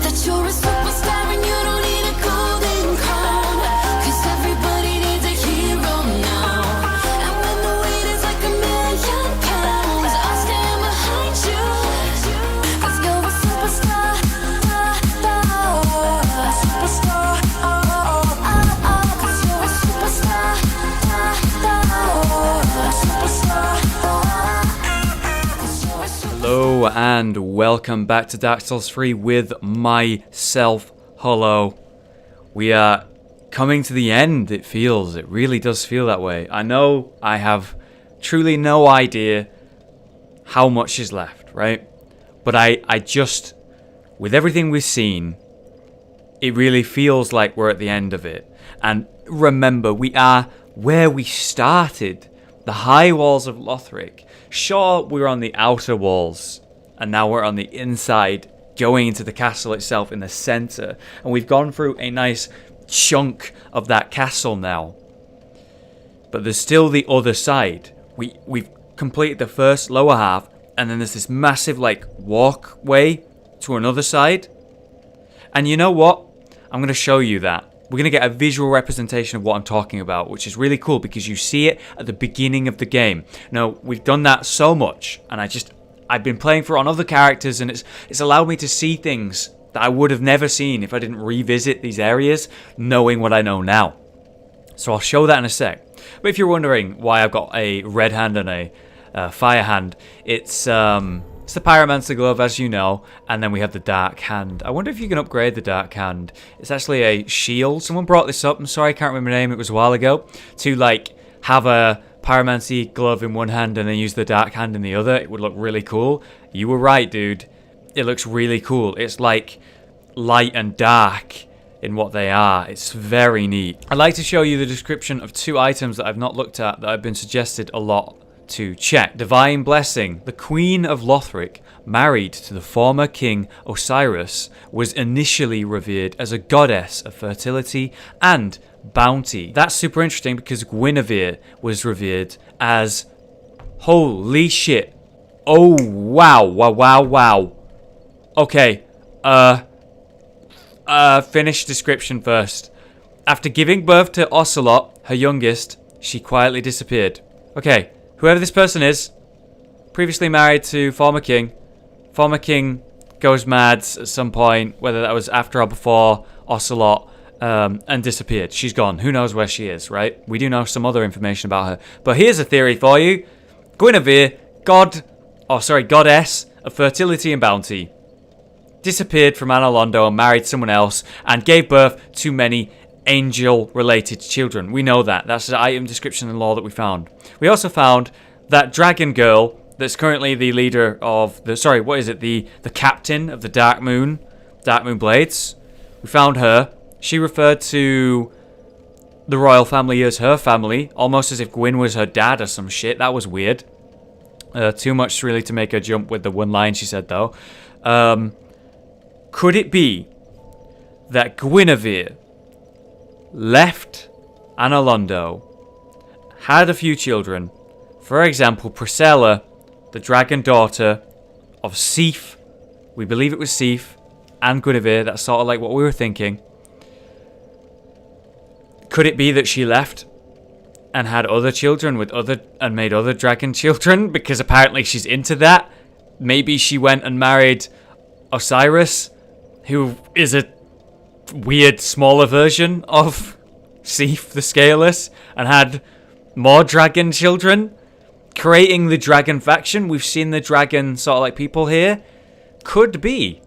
that you're a superstar and you don't need a golden crown. 'Cause everybody needs a hero now. And when the weight is like £1,000,000, I'll stand behind you. 'Cause you're a superstar, a superstar. 'Cause you're a superstar, a superstar. Hello and welcome back to Dark Souls 3 with myself, Hollow. We are coming to the end, it feels. It really does feel that way. I know I have truly no idea how much is left, right? But I just, with everything we've seen, it really feels like we're at the end of it. And remember, we are where we started. The high walls of Lothric. Sure, we were on the outer walls, and now we're on the inside, going into the castle itself in the center. And we've gone through a nice chunk of that castle now. But there's still the other side. We've completed the first lower half, and then there's this massive, like, walkway to another side. And you know what? I'm going to show you that. We're going to get a visual representation of what I'm talking about, which is really cool because you see it at the beginning of the game. Now, we've done that so much, and I've been playing for it on other characters, and it's allowed me to see things that I would have never seen if I didn't revisit these areas, knowing what I know now. So I'll show that in a sec. But if you're wondering why I've got a red hand and a fire hand, it's the Pyromancer glove, as you know, and then we have the Dark Hand. I wonder if you can upgrade the Dark Hand. It's actually a shield. Someone brought this up. I'm sorry, I can't remember the name. It was a while ago. To, like, have a Pyromancy glove in one hand and then use the Dark Hand in the other. It would look really cool. You were right, dude. It looks really cool. It's like light and dark in what they are. It's very neat. I'd like to show you the description of two items that I've not looked at that have been suggested a lot to check. Divine Blessing. The Queen of Lothric, married to the former king Osiris, was initially revered as a goddess of fertility and bounty. That's super interesting because Guinevere was revered as... Holy shit. Oh, wow. Wow. Okay. Finish description first. After giving birth to Ocelot, her youngest, she quietly disappeared. Okay. Whoever this person is, previously married to former king. Former king goes mad at some point, whether that was after or before Ocelot, and disappeared. She's gone. Who knows where she is, right? We do know some other information about her. But here's a theory for you. Guinevere, goddess of fertility and bounty, disappeared from Analondo and married someone else and gave birth to many angel-related children. We know that. That's the item description and lore that we found. We also found that dragon girl that's currently the leader of the... Sorry, what is it? The captain of the Dark Moon Blades. We found her. She referred to the royal family as her family, almost as if Gwyn was her dad or some shit. That was weird. Too much really to make her jump with the one line she said, though. Could it be that Guinevere left Analondo, had a few children, for example, Priscilla, the dragon daughter of Sif, we believe it was Sif, and Guinevere, that's sort of like what we were thinking. Could it be that she left and had other children and made other dragon children, because apparently she's into that? Maybe she went and married Osiris, who is a weird smaller version of Sif the Scaleless, and had more dragon children, creating the dragon faction. We've seen the dragon sort of like people here. Could be.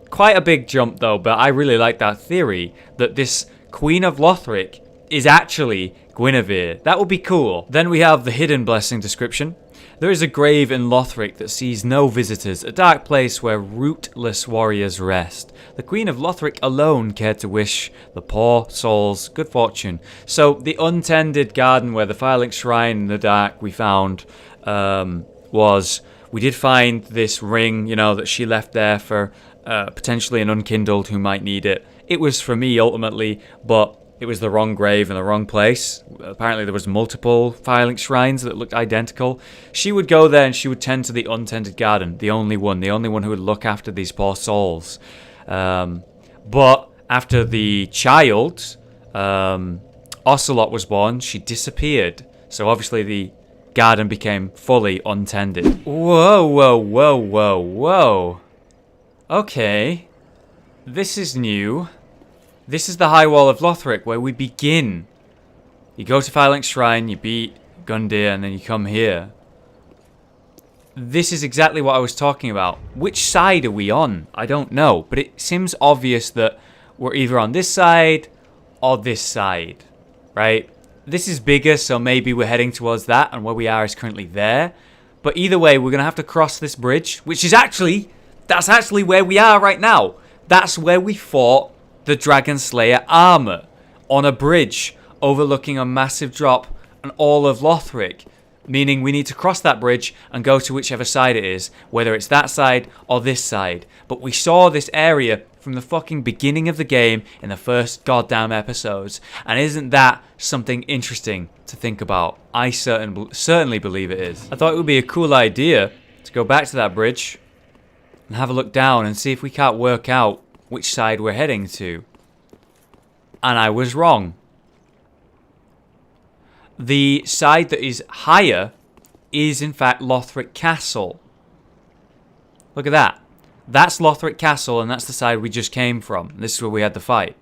Quite a big jump though, but I really like that theory that this Queen of Lothric is actually Guinevere. That would be cool. Then we have the Hidden Blessing description. There is a grave in Lothric that sees no visitors, a dark place where rootless warriors rest. The Queen of Lothric alone cared to wish the poor souls good fortune. So the untended garden where the Firelink Shrine in the dark we found we did find this ring, that she left there for potentially an unkindled who might need it. It was for me ultimately, but it was the wrong grave in the wrong place. Apparently there was multiple Firelink shrines that looked identical. She would go there and she would tend to the untended garden, the only one who would look after these poor souls. But after the child, Ocelot, was born, she disappeared. So obviously the garden became fully untended. Whoa, whoa, whoa, whoa, whoa. Okay. This is new. This is the High Wall of Lothric, where we begin. You go to Phalanx Shrine, you beat Gundyr, and then you come here. This is exactly what I was talking about. Which side are we on? I don't know, but it seems obvious that we're either on this side or this side, right? This is bigger, so maybe we're heading towards that, and where we are is currently there. But either way, we're going to have to cross this bridge, which is actually, that's actually where we are right now. That's where we fought the Dragon Slayer armor, on a bridge overlooking a massive drop and all of Lothric, meaning we need to cross that bridge and go to whichever side it is, whether it's that side or this side. But we saw this area from the fucking beginning of the game in the first goddamn episodes, and isn't that something interesting to think about? I certainly believe it is. I thought it would be a cool idea to go back to that bridge and have a look down and see if we can't work out which side we're heading to. And I was wrong. The side that is higher is in fact Lothric Castle. Look at that. That's Lothric Castle, and that's the side we just came from. This is where we had the fight.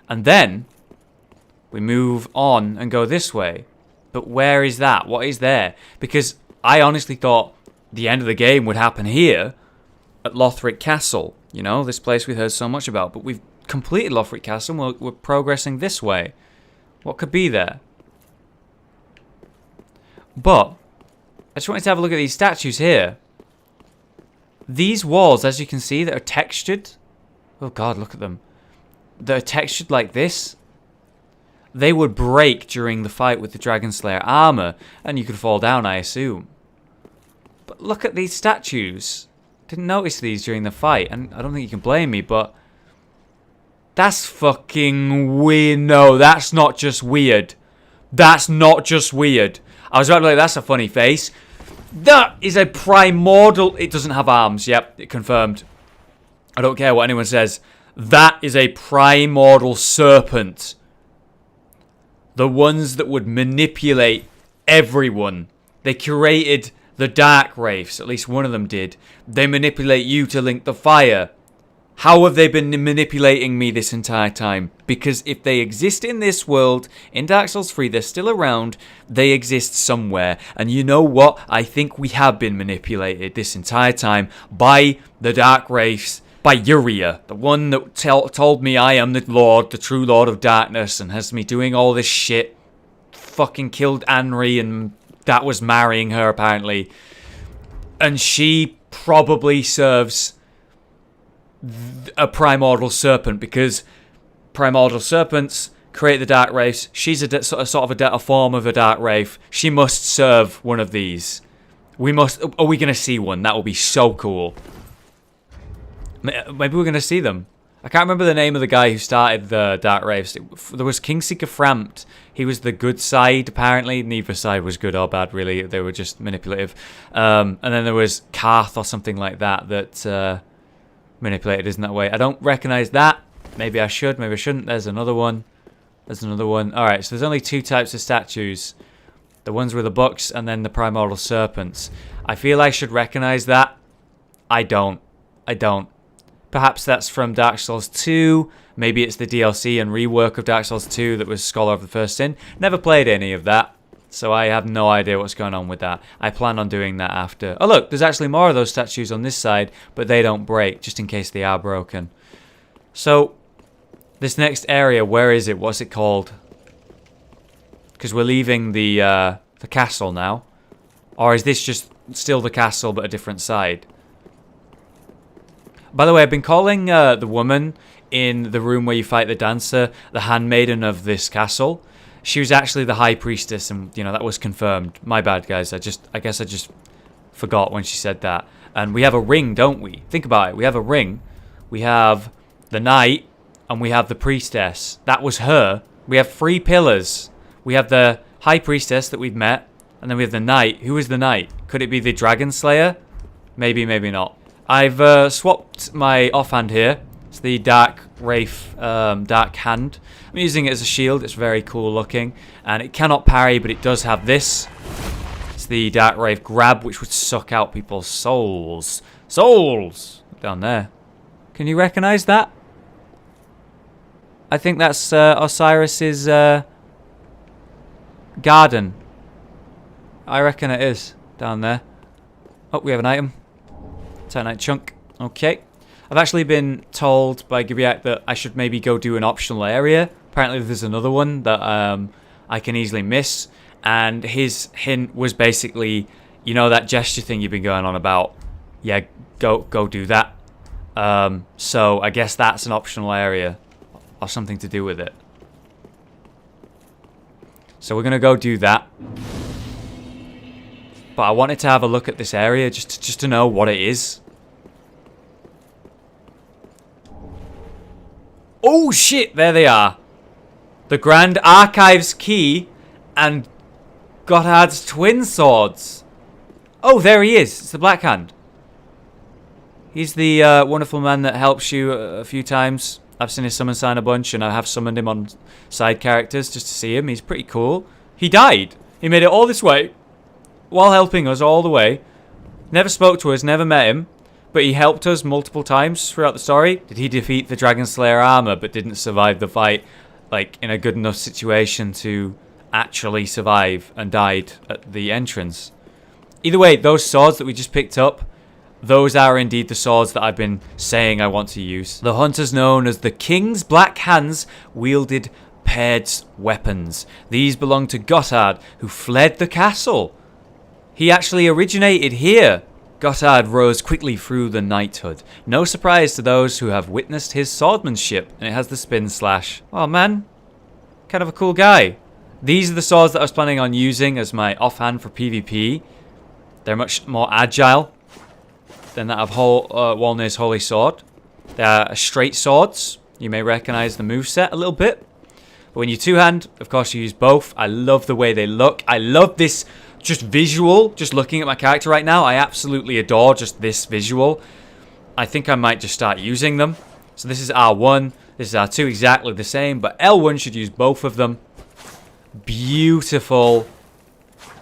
And then we move on and go this way. But where is that? What is there? Because I honestly thought the end of the game would happen here at Lothric Castle. You know, this place we heard so much about. But we've completed Lothric Castle and we're progressing this way. What could be there? But I just wanted to have a look at these statues here. These walls, as you can see, that are textured. Oh god, look at them. That are textured like this. They would break during the fight with the Dragon Slayer armor, and you could fall down, I assume. But look at these statues. Didn't notice these during the fight, and I don't think you can blame me, but that's fucking weird. No, that's not just weird. That's not just weird. I was about to be like, that's a funny face. That is a primordial... It doesn't have arms. Yep, it confirmed. I don't care what anyone says. That is a primordial serpent. The ones that would manipulate everyone. They created the Dark Wraiths. At least one of them did. They manipulate you to link the fire. How have they been manipulating me this entire time? Because if they exist in this world, in Dark Souls 3, they're still around, they exist somewhere. And you know what? I think we have been manipulated this entire time by the Dark Wraiths, by Uria, the one that told me I am the Lord, the true Lord of Darkness, and has me doing all this shit. Fucking killed Anri, and that was marrying her, apparently. And she probably serves a primordial serpent, because primordial serpents create the Dark Wraiths. She's a form of a Dark Wraith. She must serve one of these. Are we going to see one? That will be so cool. Maybe we're going to see them. I can't remember the name of the guy who started the Dark Wraiths. There was Kingseeker Frampt. He was the good side, apparently. Neither side was good or bad, really. They were just manipulative. And then there was Karth or something like that manipulated isn't that way. I don't recognize that. Maybe I should, maybe I shouldn't. There's another one. There's another one. Alright, so there's only two types of statues. The ones with the bucks and then the primordial serpents. I feel I should recognize that. I don't. Perhaps that's from Dark Souls 2. Maybe it's the DLC and rework of Dark Souls 2 that was Scholar of the First Sin. Never played any of that, so I have no idea what's going on with that. I plan on doing that after. Oh look, there's actually more of those statues on this side, but they don't break, just in case they are broken. So, this next area, where is it? What's it called? Because we're leaving the castle now. Or is this just still the castle, but a different side? By the way, I've been calling the woman in the room where you fight the dancer the handmaiden of this castle. She was actually the high priestess, and you know that was confirmed. My bad, guys. I guess I just forgot when she said that. And we have a ring, don't we? Think about it. We have a ring. We have the knight, and we have the priestess. That was her. We have 3 pillars. We have the high priestess that we've met, and then we have the knight. Who is the knight? Could it be the Dragon Slayer? Maybe, maybe not. I've swapped my offhand here. It's the Dark Wraith Dark Hand. I'm using it as a shield. It's very cool looking. And it cannot parry, but it does have this. It's the Dark Wraith Grab, which would suck out people's souls. Souls! Down there. Can you recognize that? I think that's Osiris's garden. I reckon it is. Down there. Oh, we have an item. Titanite chunk. Okay. I've actually been told by Gibiak that I should maybe go do an optional area. Apparently there's another one that I can easily miss. And his hint was basically, you know that gesture thing you've been going on about? Yeah, go do that. So I guess that's an optional area. Or something to do with it. So we're going to go do that. But I wanted to have a look at this area just to know what it is. Oh shit, there they are. The Grand Archives Key and Gotthard's twin swords. Oh, there he is. It's the Black Hand. He's the wonderful man that helps you a few times. I've seen his summon sign a bunch, and I have summoned him on side characters just to see him. He's pretty cool. He died. He made it all this way while helping us all the way. Never spoke to us, never met him, but he helped us multiple times throughout the story. Did he defeat the Dragon Slayer armor but didn't survive the fight, like in a good enough situation to actually survive, and died at the entrance? Either way, those swords that we just picked up, those are indeed the swords that I've been saying I want to use. The hunters known as the King's Black Hands wielded paired weapons. These belong to Gotthard, who fled the castle. He actually originated here. Gotthard rose quickly through the knighthood. No surprise to those who have witnessed his swordsmanship, and it has the spin slash. Oh man, kind of a cool guy. These are the swords that I was planning on using as my offhand for PvP. They're much more agile than that of Walnir's Holy Sword. They are straight swords. You may recognize the moveset a little bit. But when you two-hand, of course you use both. I love the way they look. I love this just visual. Just looking at my character right now, I absolutely adore just this visual. I think I might just start using them. So this is R1. This is R2, exactly the same. But L1 should use both of them. Beautiful.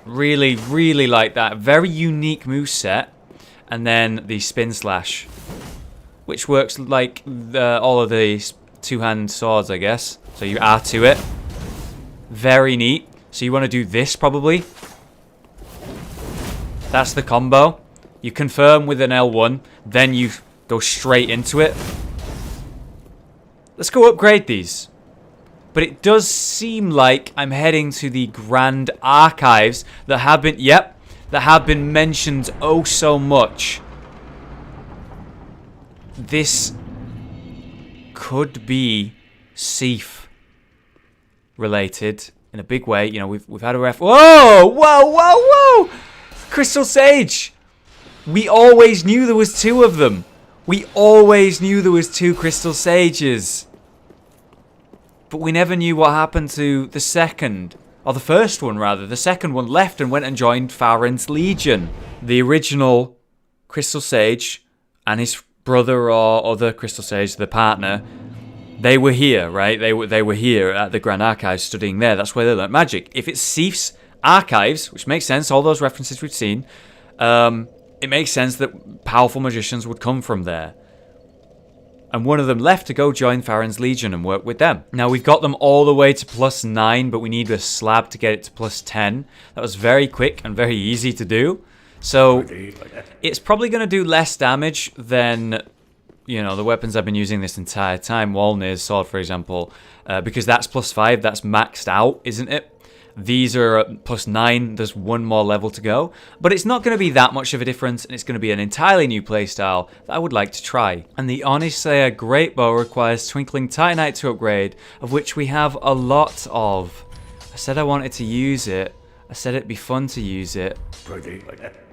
Really, really like that. Very unique moveset. And then the spin slash, which works like all of these two-hand swords, I guess. So you R2 it. Very neat. So you want to do this probably. That's the combo. You confirm with an L1, then you go straight into it. Let's go upgrade these. But it does seem like I'm heading to the Grand Archives that have been, that have been mentioned oh so much. This could be Seath related in a big way. You know, we've had a ref. Whoa, whoa, whoa, whoa! Crystal Sage. We always knew there was two of them. We always knew there was two Crystal Sages. But we never knew what happened to the second. Or the first one, rather. The second one left and went and joined Farron's Legion. The original Crystal Sage and his brother or other Crystal Sage, the partner, they were here, right? They were here at the Grand Archives studying there. That's where they learnt magic. If it's Seath's Archives, which makes sense, all those references we've seen, it makes sense that powerful magicians would come from there. And one of them left to go join Farron's Legion and work with them. Now, we've got them all the way to +9, but we need a slab to get it to +10. That was very quick and very easy to do. So, it's probably going to do less damage than, you know, the weapons I've been using this entire time. Walnir's sword, for example, because that's +5, that's maxed out, isn't it? These are +9, there's one more level to go. But it's not going to be that much of a difference, and it's going to be an entirely new playstyle that I would like to try. And the Oni Slayer Great Bow requires Twinkling Titanite to upgrade, of which we have a lot of. I said I wanted to use it. I said it'd be fun to use it.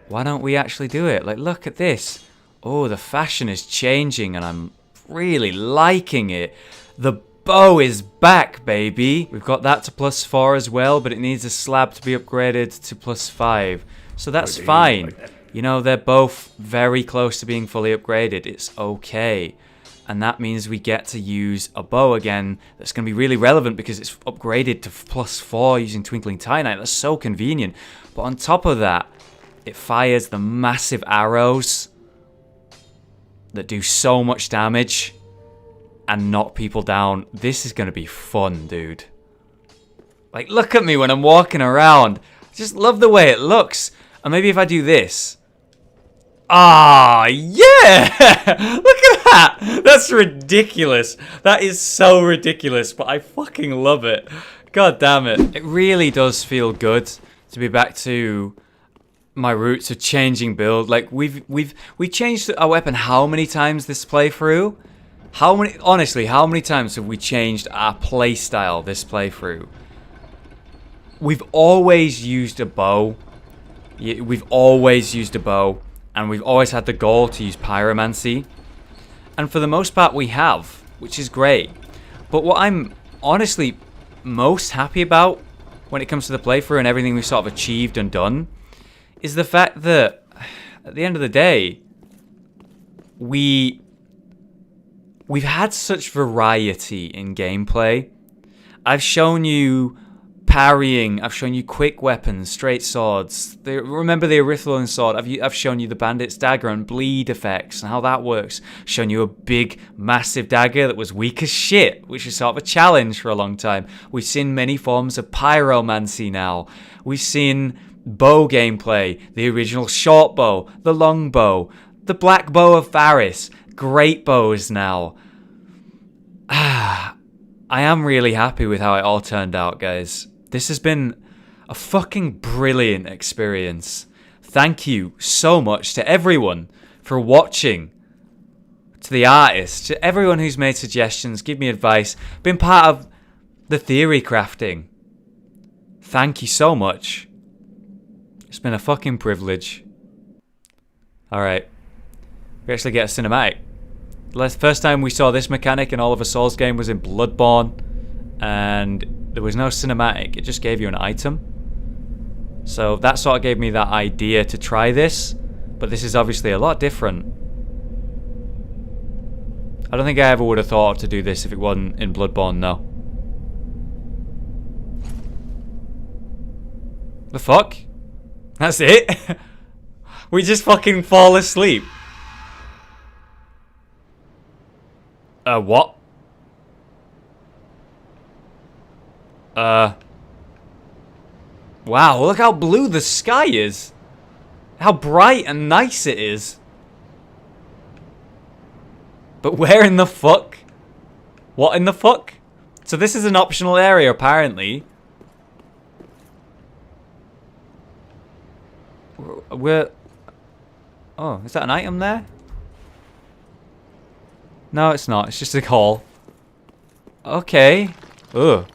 Why don't we actually do it? Like, look at this. Oh, the fashion is changing, and I'm really liking it. The bow is back, baby. We've got that to +4 as well, but it needs a slab to be upgraded to +5. So that's fine. You know, they're both very close to being fully upgraded. It's okay. And that means we get to use a bow again. That's going to be really relevant because it's upgraded to +4 using Twinkling Titanite. That's so convenient. But on top of that, it fires the massive arrows that do so much damage and knock people down. This is going to be fun, dude. Like, look at me when I'm walking around. I just love the way it looks. And maybe if I do this. Ah, yeah! Look at that! That's ridiculous. That is so ridiculous, but I fucking love it. God damn it. It really does feel good to be back to my roots of changing build. Like, we changed our weapon how many times this playthrough? Honestly, how many times have we changed our playstyle this playthrough? We've always used a bow. We've always used a bow. And we've always had the goal to use pyromancy. And for the most part we have, which is great. But what I'm honestly most happy about when it comes to the playthrough and everything we've sort of achieved and done is the fact that at the end of the day, we've had such variety in gameplay. I've shown you parrying, I've shown you quick weapons, straight swords. Remember the Erythrolan sword? I've shown you the bandit's dagger and bleed effects and how that works. Shown you a big, massive dagger that was weak as shit, which is sort of a challenge for a long time. We've seen many forms of pyromancy now. We've seen bow gameplay, the original short bow, the long bow, the black bow of Faris, great bows now. I am really happy with how it all turned out, guys. This has been a fucking brilliant experience. Thank you so much to everyone for watching, to the artists, to everyone who's made suggestions, give me advice, been part of the theory crafting. Thank you so much. It's been a fucking privilege. Alright. We actually get a cinematic. The first time we saw this mechanic in all of a Souls game was in Bloodborne. And there was no cinematic. It just gave you an item. So that sort of gave me that idea to try this. But this is obviously a lot different. I don't think I ever would have thought to do this if it wasn't in Bloodborne, no. The fuck? That's it? We just fucking fall asleep. What? Wow, look how blue the sky is. How bright and nice it is. But where in the fuck? What in the fuck? So this is an optional area, apparently. We're... Oh, is that an item there? No, it's not. It's just a hall. Okay. Ugh.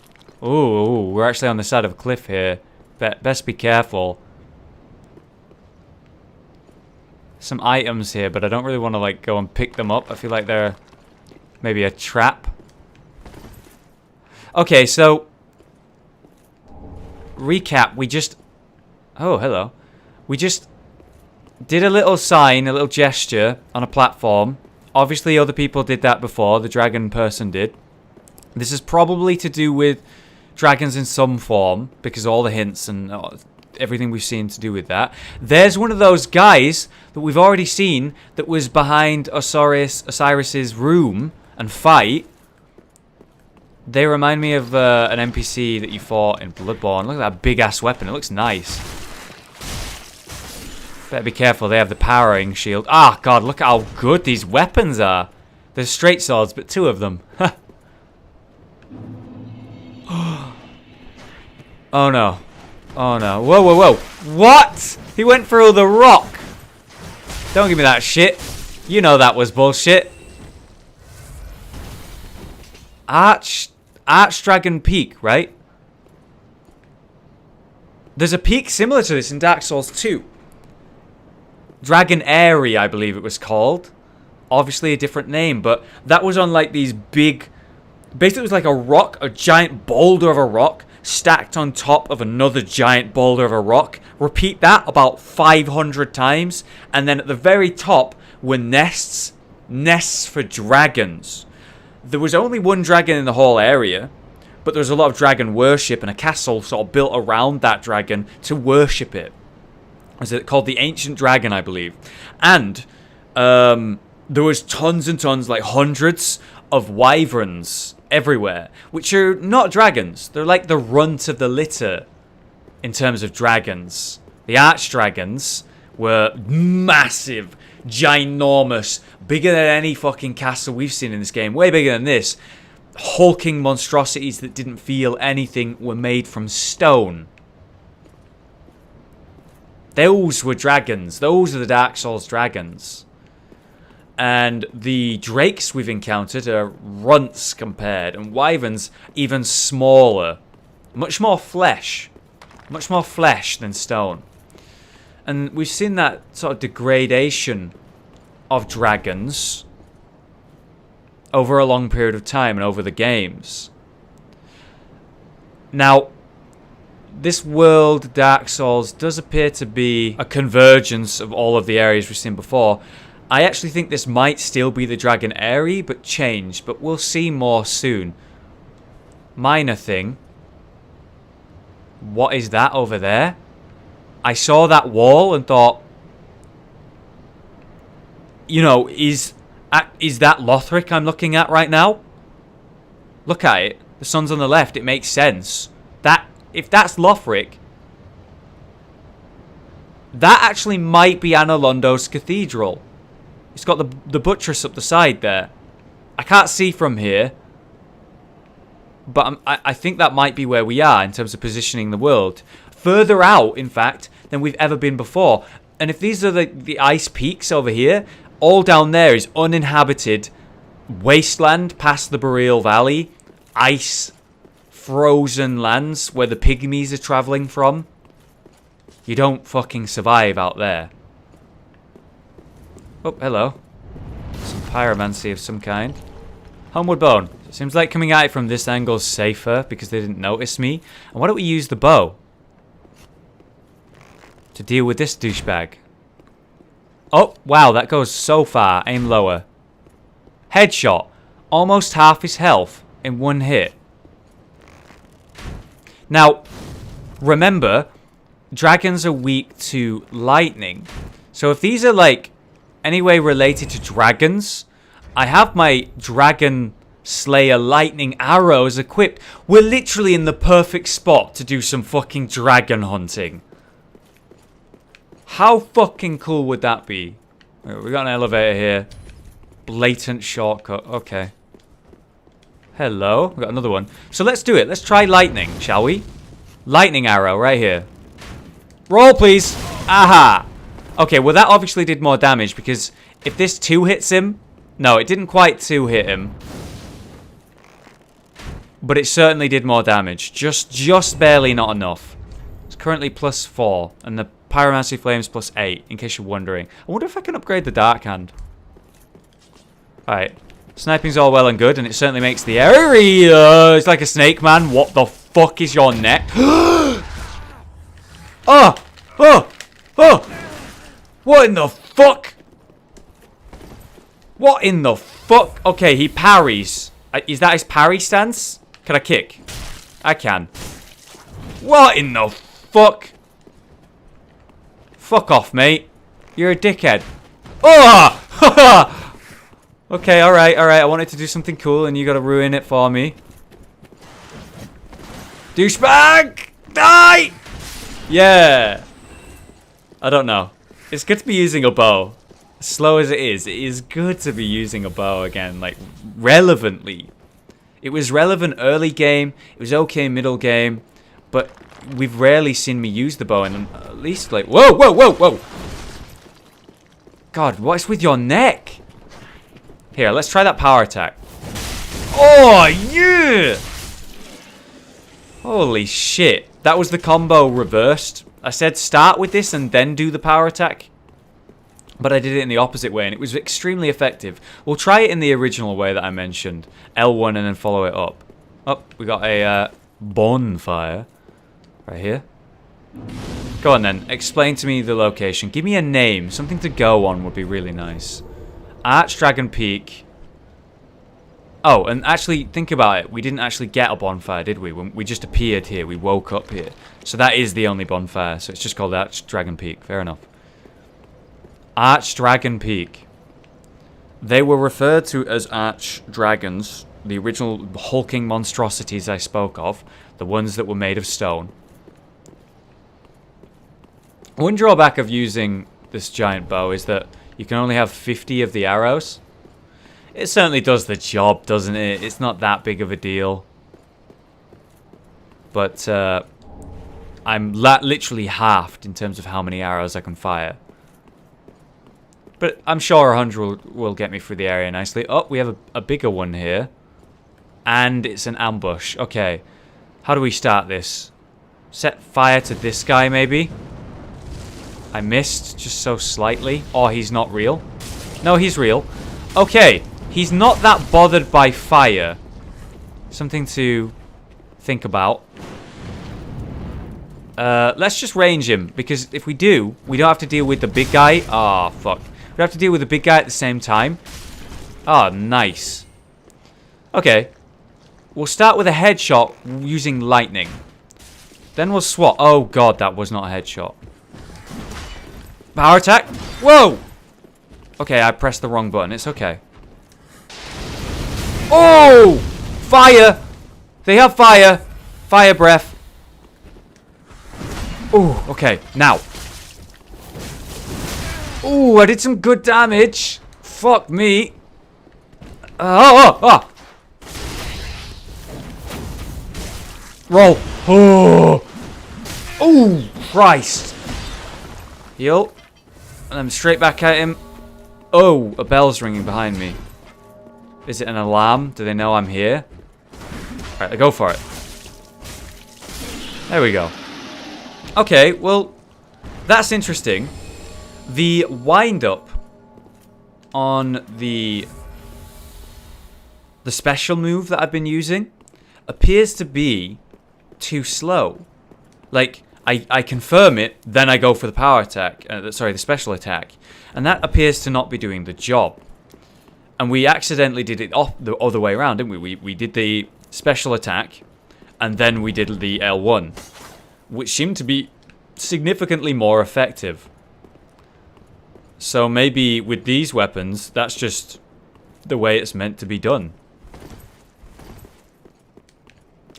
Ooh, we're actually on the side of a cliff here. Best be careful. Some items here, but I don't really want to like go and pick them up. I feel like they're maybe a trap. Okay, so recap. We just... Oh, hello. We just did a little sign, a little gesture on a platform. Obviously, other people did that before. The dragon person did. This is probably to do with dragons in some form, because all the hints and everything we've seen to do with that. There's one of those guys that we've already seen that was behind Osiris's room and fight. They remind me of an NPC that you fought in Bloodborne. Look at that big-ass weapon. It looks nice. Better be careful. They have the powering shield. Ah, God, look at how good these weapons are. They're straight swords, but two of them. Oh no. Oh no. Whoa, whoa, whoa. What? He went through the rock. Don't give me that shit. You know that was bullshit. Archdragon Peak, right? There's a peak similar to this in Dark Souls 2. Generationhollow, I believe it was called. Obviously a different name, but that was on like these big... Basically it was like a rock, a giant boulder of a rock, stacked on top of another giant boulder of a rock. Repeat that about 500 times. And then at the very top were nests nests for dragons. There was only one dragon in the whole area, but there was a lot of dragon worship and a castle sort of built around that dragon to worship it. Was it called the Ancient Dragon, I believe? And there was tons and tons, like hundreds of wyverns everywhere, which are not dragons. They're like the runt of the litter in terms of dragons. The Archdragons were massive, ginormous, bigger than any fucking castle we've seen in this game. Way bigger than this. Hulking monstrosities that didn't feel anything, were made from stone. Those were dragons. Those are the Dark Souls dragons. And the drakes we've encountered are runts compared. And wyverns even smaller. Much more flesh. Much more flesh than stone. And we've seen that sort of degradation of dragons over a long period of time and over the games. Now, this world, Dark Souls, does appear to be a convergence of all of the areas we've seen before. I actually think this might still be the dragon area, but changed. But we'll see more soon. Minor thing. What is that over there? I saw that wall and thought, you know, is that Lothric I'm looking at right now? Look at it. The sun's on the left. It makes sense. If that's Lothric, that actually might be Anor Londo's cathedral. It's got the buttress up the side there. I can't see from here, but I think that might be where we are in terms of positioning the world. Further out, in fact, than we've ever been before. And if these are the ice peaks over here, all down there is uninhabited wasteland past the Boreal Valley. Ice, frozen lands where the pygmies are travelling from. You don't fucking survive out there. Oh, hello. Some pyromancy of some kind. Homeward bone. Seems like coming at it from this angle is safer because they didn't notice me. And why don't we use the bow to deal with this douchebag? Oh, wow, that goes so far. Aim lower. Headshot. Almost half his health in one hit. Now, remember, dragons are weak to lightning. So if these are like anyway related to dragons, I have my Dragon Slayer lightning arrows equipped. We're literally in the perfect spot to do some fucking dragon hunting. How fucking cool would that be? We got an elevator here. Blatant shortcut. Okay. Hello. We got another one. So let's do it. Let's try lightning, shall we? Lightning arrow right here. Roll, please. Aha. Okay, well that obviously did more damage because if this 2 hits him... No, it didn't quite 2 hit him. But it certainly did more damage. Just barely not enough. It's currently +4. And the Pyromancy Flame's +8, in case you're wondering. I wonder if I can upgrade the Dark Hand. Alright. Sniping's all well and good, and it certainly makes the area... it's like a snake, man. What the fuck is your neck? Oh! Oh! Oh! What in the fuck? What in the fuck? Okay, he parries. Is that his parry stance? Can I kick? I can. What in the fuck? Fuck off, mate. You're a dickhead. Oh! Okay, alright, alright. I wanted to do something cool and you gotta ruin it for me. Douchebag! Die! Yeah. I don't know. It's good to be using a bow. As slow as it is good to be using a bow again, like, relevantly. It was relevant early game, it was okay middle game, but we've rarely seen me use the bow, and at least, like, whoa, whoa, whoa, whoa! God, what's with your neck? Here, let's try that power attack. Oh, yeah! Holy shit. That was the combo reversed. I said start with this and then do the power attack. But I did it in the opposite way, and it was extremely effective. We'll try it in the original way that I mentioned. L1 and then follow it up. Oh, we got a bonfire. Right here. Go on then. Explain to me the location. Give me a name. Something to go on would be really nice. Archdragon Peak. Oh, and actually, think about it. We didn't actually get a bonfire, did we? We just appeared here. We woke up here. So that is the only bonfire. So it's just called Archdragon Peak. Fair enough. Archdragon Peak. They were referred to as Archdragons. The original hulking monstrosities I spoke of. The ones that were made of stone. One drawback of using this giant bow is that you can only have 50 of the arrows. It certainly does the job, doesn't it? It's not that big of a deal. But I'm literally halved in terms of how many arrows I can fire. But I'm sure 100 will get me through the area nicely. Oh, we have a bigger one here. And it's an ambush. Okay. How do we start this? Set fire to this guy, maybe? I missed just so slightly. Oh, he's not real. No, he's real. Okay. He's not that bothered by fire. Something to think about. Let's just range him. Because if we do, we don't have to deal with the big guy. Ah, fuck. We have to deal with the big guy at the same time. Ah, nice. Okay. We'll start with a headshot using lightning. Then we'll swap. Oh, God, that was not a headshot. Power attack. Whoa! Okay, I pressed the wrong button. It's okay. Oh! Fire! They have fire. Fire breath. Oh, okay. Now. Oh, I did some good damage. Fuck me. Oh! Roll. Oh! Oh, Christ. Heal. And I'm straight back at him. Oh, a bell's ringing behind me. Is it an alarm? Do they know I'm here? Alright, go for it. There we go. Okay, well, that's interesting. The wind-up on the special move that I've been using appears to be too slow. Like, I confirm it, then I go for the power attack. Sorry, the special attack. And that appears to not be doing the job. And we accidentally did it the other way around, didn't we? We did the special attack, and then we did the L1. Which seemed to be significantly more effective. So maybe with these weapons, that's just the way it's meant to be done.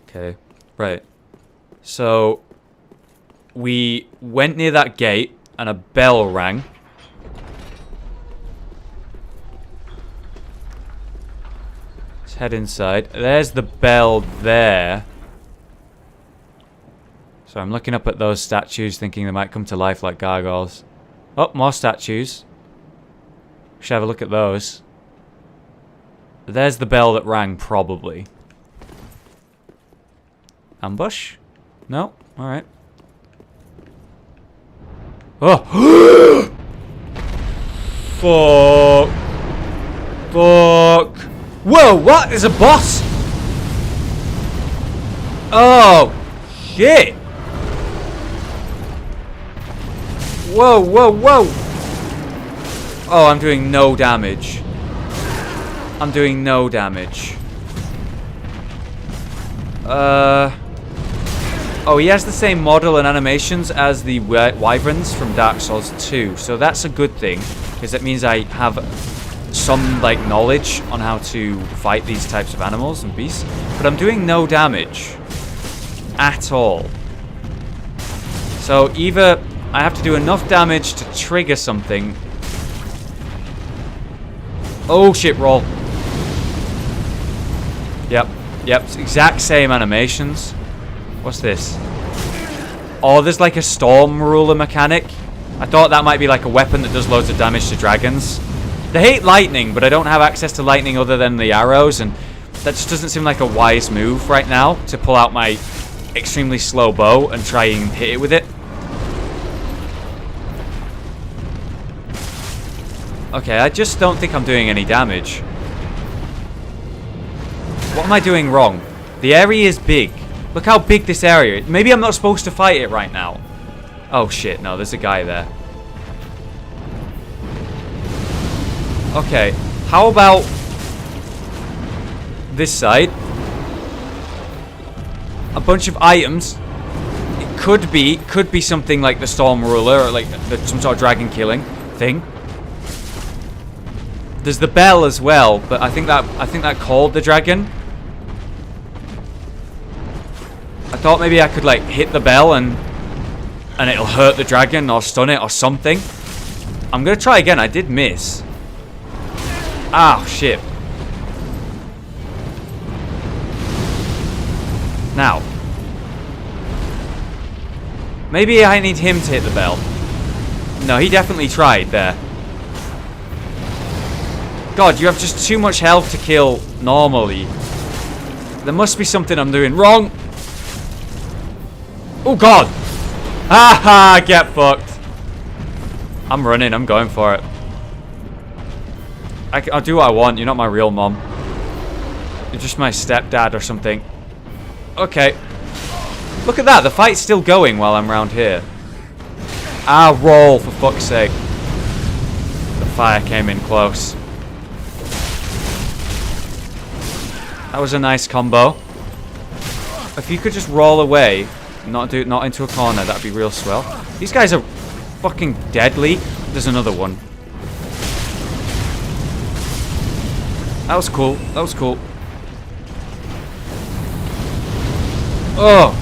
Okay, right. So we went near that gate and a bell rang. Let's head inside. There's the bell there. So I'm looking up at those statues thinking they might come to life like gargoyles. Oh, more statues. Should have a look at those. There's the bell that rang, probably. Ambush? No? Alright. Oh! Fuck! Fuck! Whoa, what? There's a boss? Oh! Shit! Whoa, whoa, whoa! Oh, I'm doing no damage. I'm doing no damage. Oh, he has the same model and animations as the Wyverns from Dark Souls 2. So that's a good thing, because that means I have some, like, knowledge on how to fight these types of animals and beasts. But I'm doing no damage. At all. So either I have to do enough damage to trigger something. Oh shit, roll. Yep, exact same animations. What's this? Oh, there's like a storm ruler mechanic. I thought that might be like a weapon that does loads of damage to dragons. They hate lightning, but I don't have access to lightning other than the arrows, and that just doesn't seem like a wise move right now to pull out my extremely slow bow and try and hit it with it. Okay, I just don't think I'm doing any damage. What am I doing wrong? The area is big. Look how big this area is. Maybe I'm not supposed to fight it right now. Oh shit, no, there's a guy there. Okay, how about this side? A bunch of items. It could be something like the Storm Ruler or like some sort of dragon killing thing. There's the bell as well, but I think that called the dragon. I thought maybe I could like hit the bell and it'll hurt the dragon or stun it or something. I'm gonna try again. I did miss. Ah, shit. Now. Maybe I need him to hit the bell. No, he definitely tried there. God, you have just too much health to kill normally. There must be something I'm doing wrong. Oh, God. Haha, get fucked. I'm running. I'm going for it. I'll do what I want. You're not my real mom. You're just my stepdad or something. Okay. Look at that. The fight's still going while I'm around here. Ah, roll, for fuck's sake. The fire came in close. That was a nice combo. If you could just roll away, not into a corner, that'd be real swell. These guys are fucking deadly. There's another one. That was cool. That was cool. Oh.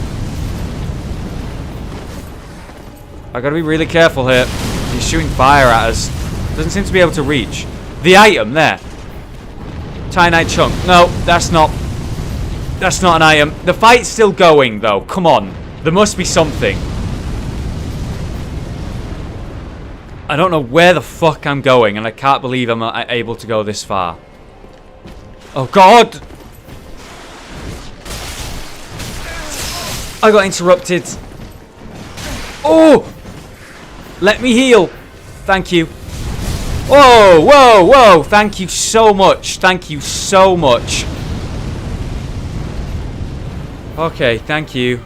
I gotta be really careful here. He's shooting fire at us. Doesn't seem to be able to reach. The item there. Titanite chunk. No, that's not an item. The fight's still going though. Come on. There must be something. I don't know where the fuck I'm going, and I can't believe I'm able to go this far. Oh God! I got interrupted. Oh! Let me heal. Thank you. Whoa, whoa, whoa. Thank you so much. Thank you so much. Okay, thank you.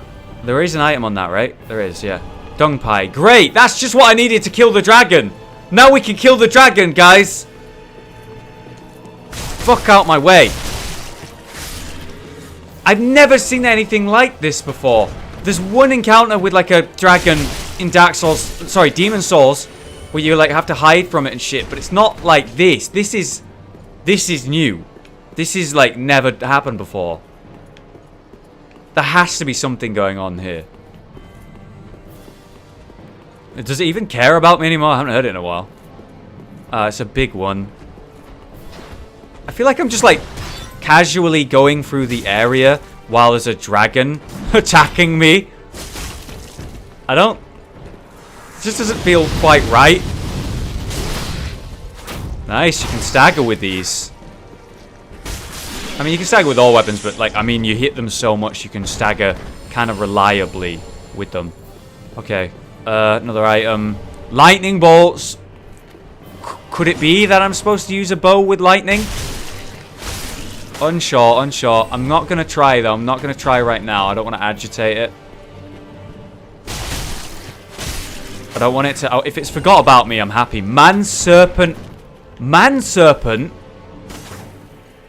There is an item on that, right? There is, yeah. Dung pie. Great. That's just what I needed to kill the dragon. Now we can kill the dragon, guys. Fuck out my way. I've never seen anything like this before. There's one encounter with like a dragon in Dark Souls, sorry, Demon Souls, where you like have to hide from it and shit, but it's not like this. This is new. This is like never happened before. There has to be something going on here. Does it even care about me anymore? I haven't heard it in a while. It's a big one. I feel like I'm just like casually going through the area while there's a dragon attacking me. It just doesn't feel quite right. Nice, you can stagger with these. I mean, you can stagger with all weapons, but like, I mean, you hit them so much you can stagger kind of reliably with them. Okay, another item. Lightning bolts. Could it be that I'm supposed to use a bow with lightning? Unsure, unsure. I'm not going to try, though. I'm not going to try right now. I don't want to agitate it. I don't want it to... Oh, if it's forgot about me, I'm happy. Serpent. Serpent?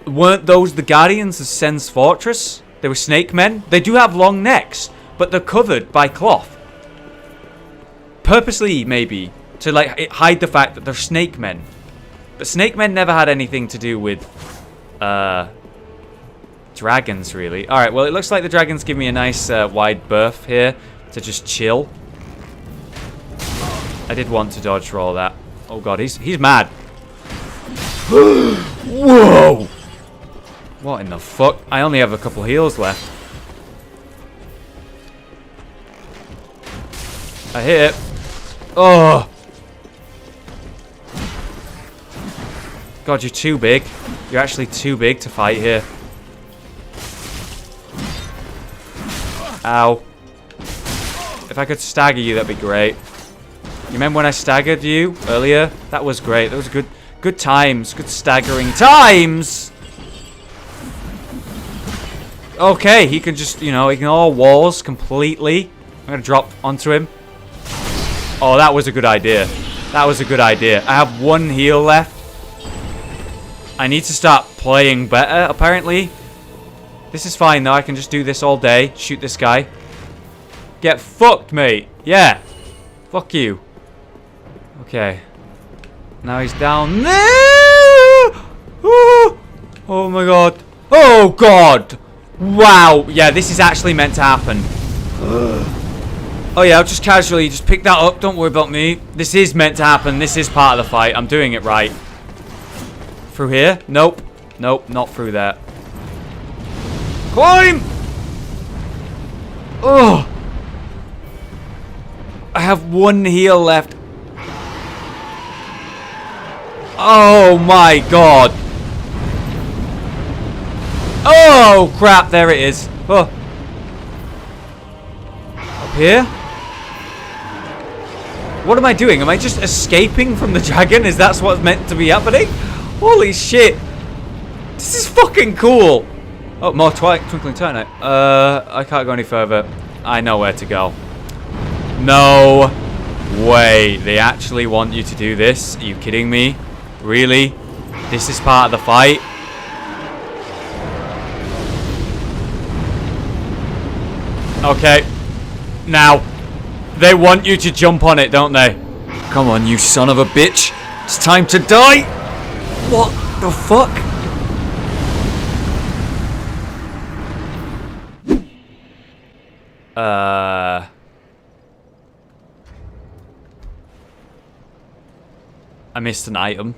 Weren't those the guardians of Sen's fortress? They were snake men? They do have long necks, but they're covered by cloth. Purposely, maybe, to like hide the fact that they're snake men. But snake men never had anything to do with dragons, really. Alright, well, it looks like the dragons give me a nice wide berth here to just chill. I did want to dodge roll that. Oh god, he's mad. Whoa! What in the fuck? I only have a couple heals left. I hit it. Oh! God, you're too big. You're actually too big to fight here. Ow. If I could stagger you, that'd be great. You remember when I staggered you earlier? That was great. That was good times. Good staggering times! Okay, he can just, you know, ignore walls completely. I'm gonna drop onto him. Oh, that was a good idea. That was a good idea. I have one heal left. I need to start playing better, apparently. This is fine, though. I can just do this all day. Shoot this guy. Get fucked, mate. Yeah. Fuck you. Okay. Now he's down there. Oh my god. Oh god. Wow. Yeah, this is actually meant to happen. Oh yeah, I'll just casually just pick that up. Don't worry about me. This is meant to happen. This is part of the fight. I'm doing it right. Through here? Nope. Nope, not through there. Climb! Oh! I have one heal left. Oh my god. Oh crap, there it is. Oh. Up here? What am I doing? Am I just escaping from the dragon? Is that what's meant to be happening? Holy shit. This is fucking cool. Oh, more twinkling titanite. I can't go any further. I know where to go. No way. They actually want you to do this? Are you kidding me? Really? This is part of the fight? Okay. Now, they want you to jump on it, don't they? Come on, you son of a bitch. It's time to die. What the fuck? I missed an item.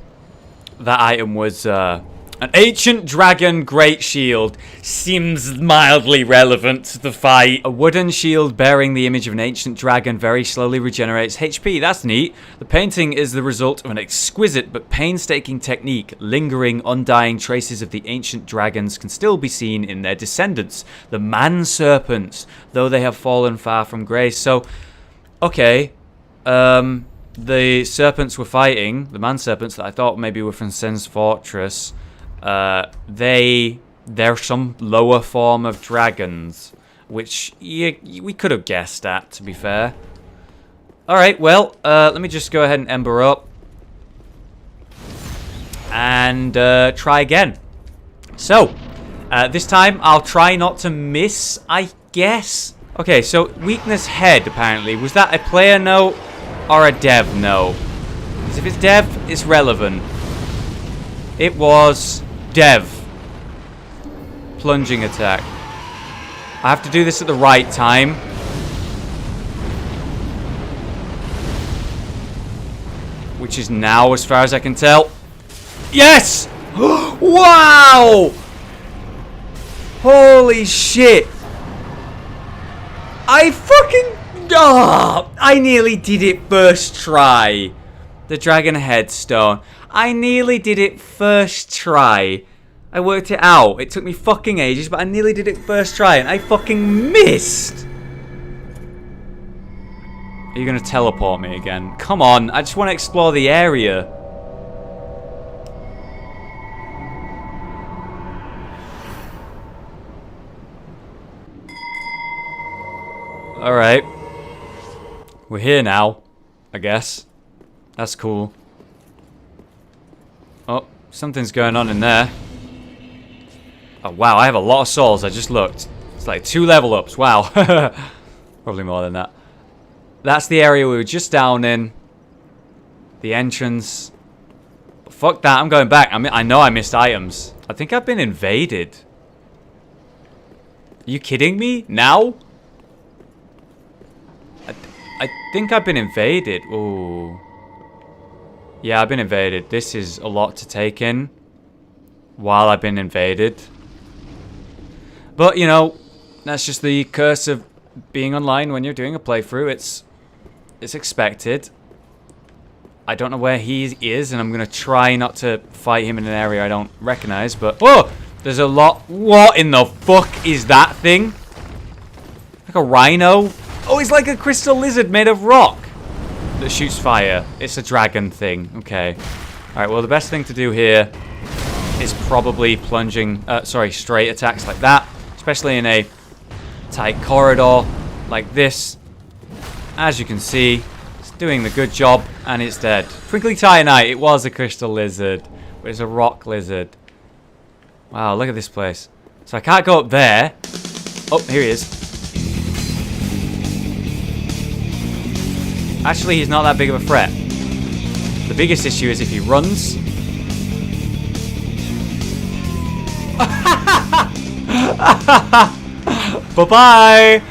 That item was, an ancient dragon great shield. Seems mildly relevant to the fight. A wooden shield bearing the image of an ancient dragon very slowly regenerates HP. That's neat. The painting is the result of an exquisite but painstaking technique. Lingering, undying traces of the ancient dragons can still be seen in their descendants, the man serpents, though they have fallen far from grace. So, okay, the serpents were fighting, the man serpents that I thought maybe were from Sen's Fortress. They're some lower form of dragons, which we could have guessed at, to be fair. Alright, well, let me just go ahead and ember up. And try again. So, this time I'll try not to miss, I guess. Okay, so weakness head, apparently. Was that a player note or a dev note? Because if it's dev, it's relevant. It was dev. Plunging attack. I have to do this at the right time. Which is now, as far as I can tell. Yes! Wow! Holy shit! I fucking... Oh, I nearly did it first try. The dragon headstone. I nearly did it first try. I worked it out. It took me fucking ages, but I nearly did it first try, and I fucking missed. Are you gonna teleport me again? Come on, I just want to explore the area. Alright. We're here now, I guess. That's cool. Oh, something's going on in there. Oh, wow, I have a lot of souls. I just looked. It's like 2 level ups. Wow. Probably more than that. That's the area we were just down in. The entrance. But fuck that, I'm going back. I know I missed items. I think I've been invaded. Are you kidding me? Now? I think I've been invaded. Ooh. Yeah, I've been invaded. This is a lot to take in while I've been invaded. But, you know, that's just the curse of being online when you're doing a playthrough. It's expected. I don't know where he is, and I'm going to try not to fight him in an area I don't recognize, but... Oh! There's a lot... What in the fuck is that thing? Like a rhino? Oh, it's like a crystal lizard made of rock that shoots fire. It's a dragon thing. Okay. Alright, well, the best thing to do here is probably plunging... straight attacks like that. Especially in a tight corridor like this. As you can see, it's doing the good job, and it's dead. Twinkling Titanite, it was a crystal lizard. There's a rock lizard. Wow, look at this place. So I can't go up there. Oh, here he is. Actually, he's not that big of a threat. The biggest issue is if he runs. Bye-bye.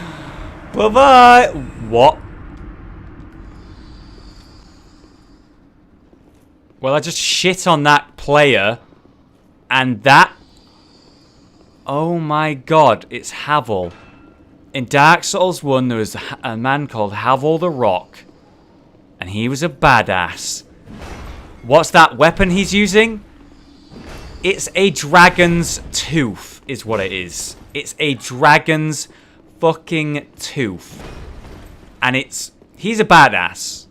Bye-bye. What? Well, I just shit on that player. And that... Oh my god, it's Havel. In Dark Souls 1, there was a man called Havel the Rock. And he was a badass. What's that weapon he's using? It's a dragon's tooth, is what it is. It's a dragon's fucking tooth. And he's a badass.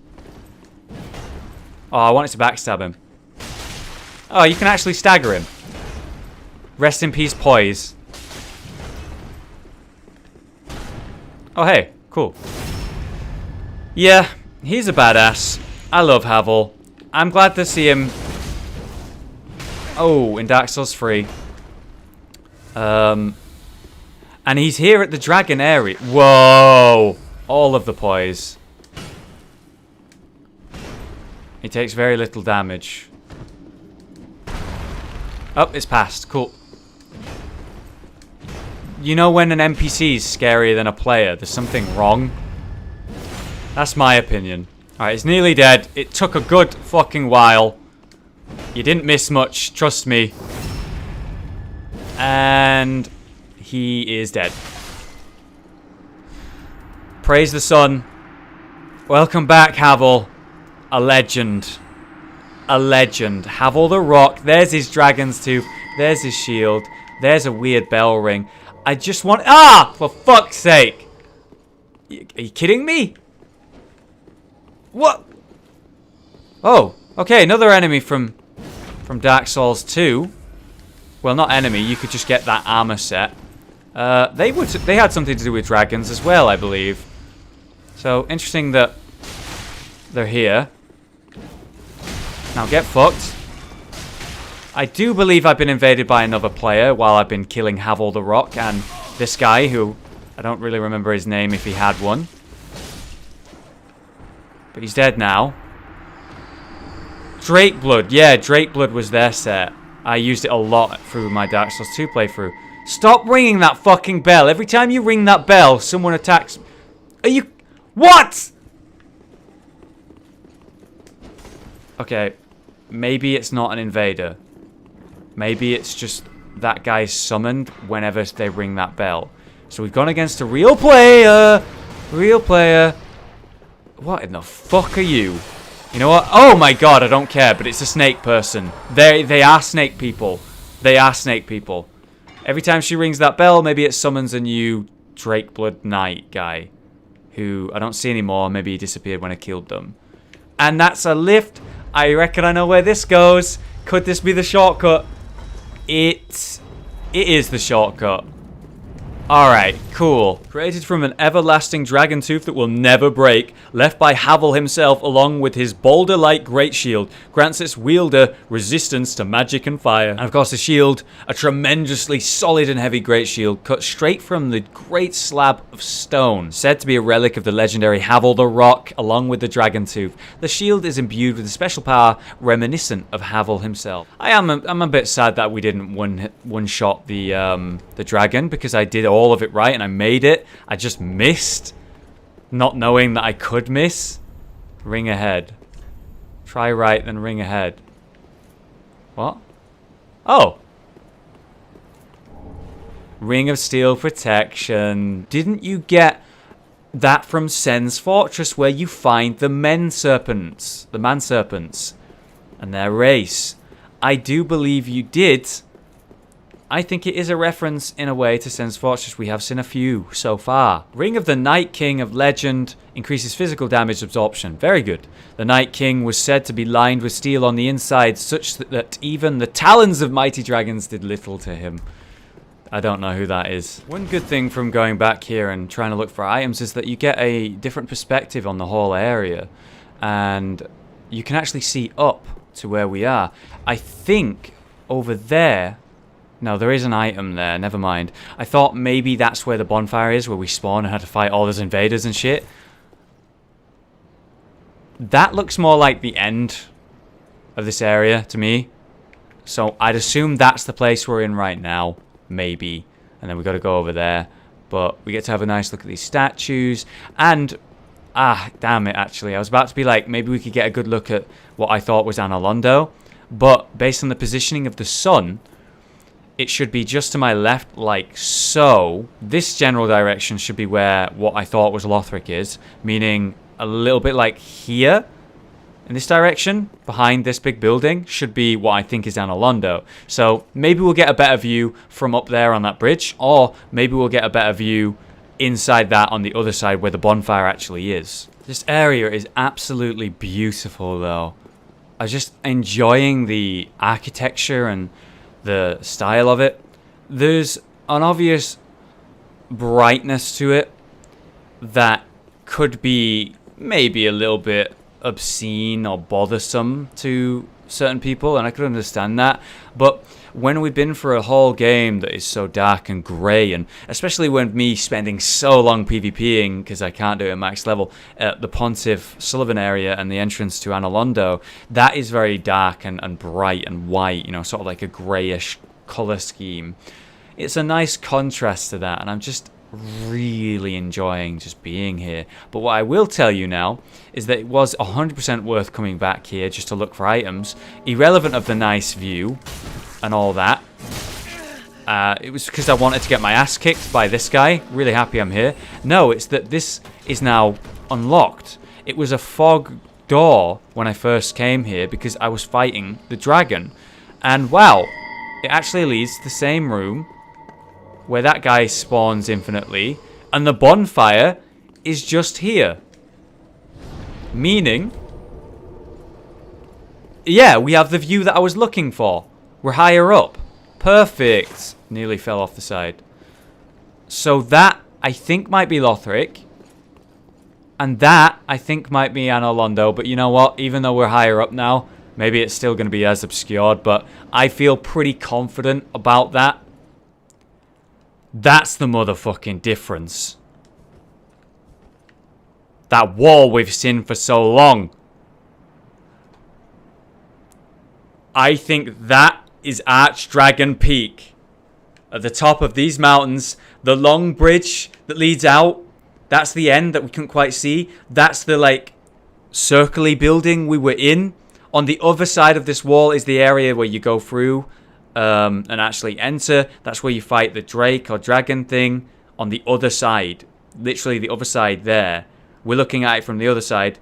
Oh, I wanted to backstab him. Oh, you can actually stagger him. Rest in peace, poise. Oh, hey, cool. Yeah, he's a badass. I love Havel. I'm glad to see him. Oh, in Dark Souls 3. And he's here at the dragon area. Whoa! All of the poise. He takes very little damage. Oh, it's passed. Cool. You know when an NPC is scarier than a player, there's something wrong? That's my opinion. Alright, he's nearly dead. It took a good fucking while. You didn't miss much, trust me. And he is dead. Praise the sun. Welcome back, Havel. A legend. A legend. Havel the Rock. There's his dragon's tooth. There's his shield. There's a weird bell ring. I just want... Ah! For fuck's sake! Are you kidding me? What? Oh, okay, another enemy from Dark Souls 2. Well, not enemy, you could just get that armor set. They had something to do with dragons as well, I believe. So, interesting that they're here. Now get fucked. I do believe I've been invaded by another player while I've been killing Havel the Rock and this guy who... I don't really remember his name if he had one. But he's dead now. Drake Blood. Yeah, Drake Blood was their set. I used it a lot through my Dark Souls 2 playthrough. Stop ringing that fucking bell. Every time you ring that bell, someone attacks... Are you... What?! Okay. Maybe it's not an invader. Maybe it's just that guy's summoned whenever they ring that bell. So we've gone against a real player. Real player. What in the fuck are you? You know what? Oh my god, I don't care, but it's a snake person. They are snake people. They are snake people. Every time she rings that bell, maybe it summons a new Drakeblood Knight guy. Who I don't see anymore. Maybe he disappeared when I killed them. And that's a lift. I reckon I know where this goes. Could this be the shortcut? It is the shortcut. Alright, cool. Created from an everlasting dragon tooth that will never break, left by Havel himself along with his boulder-like great shield, grants its wielder resistance to magic and fire. And of course the shield, a tremendously solid and heavy great shield cut straight from the great slab of stone, said to be a relic of the legendary Havel the Rock along with the dragon tooth. The shield is imbued with a special power reminiscent of Havel himself. I'm a bit sad that we didn't one-shot the dragon because I did all of it right and I made it. I just missed, not knowing that I could miss. Ring ahead. Try right, then ring ahead. What? Oh. Ring of Steel Protection. Didn't you get that from Sen's Fortress where you find the men serpents? The man serpents. And their race. I do believe you did. I think it is a reference in a way to Sen's Fortress. We have seen a few so far. Ring of the Night King of Legend increases physical damage absorption. Very good. The Night King was said to be lined with steel on the inside, such that even the talons of mighty dragons did little to him. I don't know who that is. One good thing from going back here and trying to look for items is that you get a different perspective on the whole area. And you can actually see up to where we are. I think over there... No, there is an item there. Never mind. I thought maybe that's where the bonfire is, where we spawn and had to fight all those invaders and shit. That looks more like the end of this area to me. So I'd assume that's the place we're in right now. Maybe. And then we got to go over there. But we get to have a nice look at these statues. And... Ah, damn it, actually. I was about to be like, maybe we could get a good look at what I thought was Anolondo. But based on the positioning of the sun, it should be just to my left, like so. This general direction should be where what I thought was Lothric is. Meaning a little bit like here. In this direction, behind this big building, should be what I think is Anolondo. So maybe we'll get a better view from up there on that bridge. Or maybe we'll get a better view inside that on the other side where the bonfire actually is. This area is absolutely beautiful though. I was just enjoying the architecture and the style of it. There's an obvious brightness to it that could be maybe a little bit obscene or bothersome to certain people, and I could understand that. But when we've been for a whole game that is so dark and grey, and especially when me spending so long PvPing because I can't do it at max level at the Pontiff Sullivan area and the entrance to Anolondo, that is very dark and bright and white, you know, sort of like a greyish colour scheme. It's a nice contrast to that, and I'm just really enjoying just being here. But what I will tell you now is that it was 100% worth coming back here just to look for items, irrelevant of the nice view and all that. It was because I wanted to get my ass kicked by this guy. Really happy I'm here. No, it's that this is now unlocked. It was a fog door when I first came here because I was fighting the dragon. And wow, it actually leads to the same room where that guy spawns infinitely, and the bonfire is just here. Meaning, yeah, we have the view that I was looking for. We're higher up. Perfect. Nearly fell off the side. So that, I think, might be Lothric. And that, I think, might be Anolondo. But you know what? Even though we're higher up now, maybe it's still going to be as obscured. But I feel pretty confident about that. That's the motherfucking difference. That wall we've seen for so long. I think that is Archdragon Peak. At the top of these mountains, the long bridge that leads out, that's the end that we couldn't quite see. That's the, like, circly building we were in. On the other side of this wall is the area where you go through and actually enter. That's where you fight the drake or dragon thing on the other side. Literally the other side there. We're looking at it from the other side.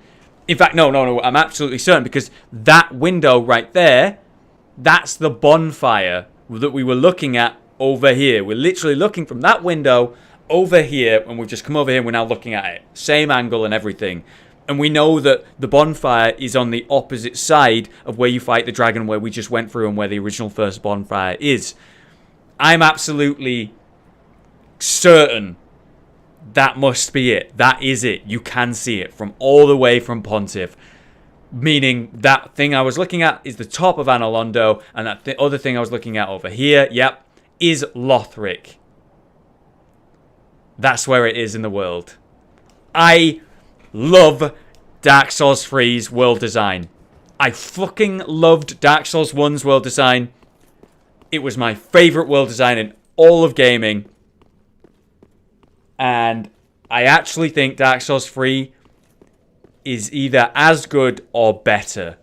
In fact, no, I'm absolutely certain because that window right there, that's the bonfire that we were looking at over here. We're literally looking from that window over here, and we've just come over here and we're now looking at it. Same angle and everything. And we know that the bonfire is on the opposite side of where you fight the dragon, where we just went through and where the original first bonfire is. I'm absolutely certain that must be it. That is it. You can see it from all the way from Pontiff. Meaning that thing I was looking at is the top of Anolondo, and that other thing I was looking at over here, yep, is Lothric. That's where it is in the world. I love Dark Souls 3's world design. I fucking loved Dark Souls 1's world design. It was my favourite world design in all of gaming. And I actually think Dark Souls 3 is either as good or better.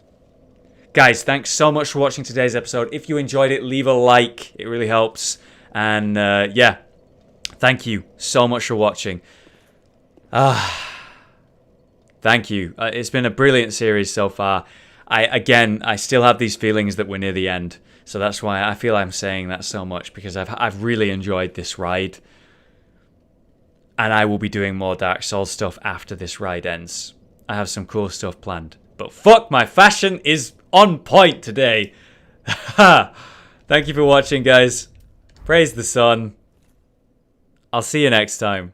Guys, thanks so much for watching today's episode. If you enjoyed it, leave a like. It really helps. And yeah, thank you so much for watching. Thank you. It's been a brilliant series so far. I still have these feelings that we're near the end. So that's why I feel I'm saying that so much, because I've really enjoyed this ride. And I will be doing more Dark Souls stuff after this ride ends. I have some cool stuff planned. But fuck, my fashion is on point today. Thank you for watching, guys. Praise the sun. I'll see you next time.